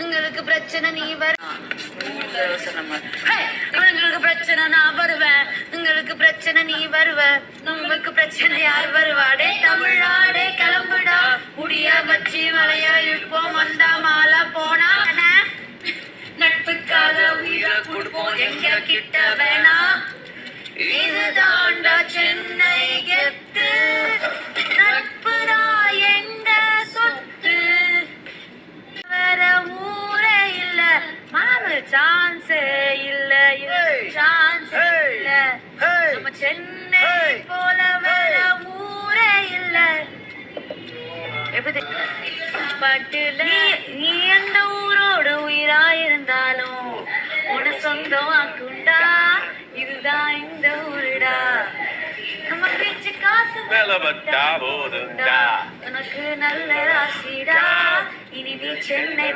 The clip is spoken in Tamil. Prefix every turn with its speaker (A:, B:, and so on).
A: உங்களுக்கு பிரச்சனை நீ வர உங்களுக்கு பிரச்சனை நான் வருவேன். உங்களுக்கு பிரச்சனை நீ வருவ. உங்களுக்கு பிரச்சனை யார் வருவாடே தமிழ்நாடே கிளம்புடா. முடிய வச்சு மலைய இழுப்போம் வந்தா மாலை போனா நட்புக்காக உயிரை கொடுப்போம் எங்க கிட்ட வேணா. இதுதாண்டா சென்னை கெத்து. நட்புடா எங்க சொத்து. வேற ஊரே இல்ல மாமு சான்ஸே இல்ல சான்ஸ் இல்ல. நம்ம சென்னை போல வேற ஊரே இல்ல. எப்படி பட்டுல நீ எந்த ஊரோட உயிரா இருந்தாலும் உன சொந்தம் ஆக்குண்டா. இதுதான் இந்த ஊருடா. நம்ம பேச்சு காசு உனக்கு நல்ல ராசிடா. இனி நீ சென்னை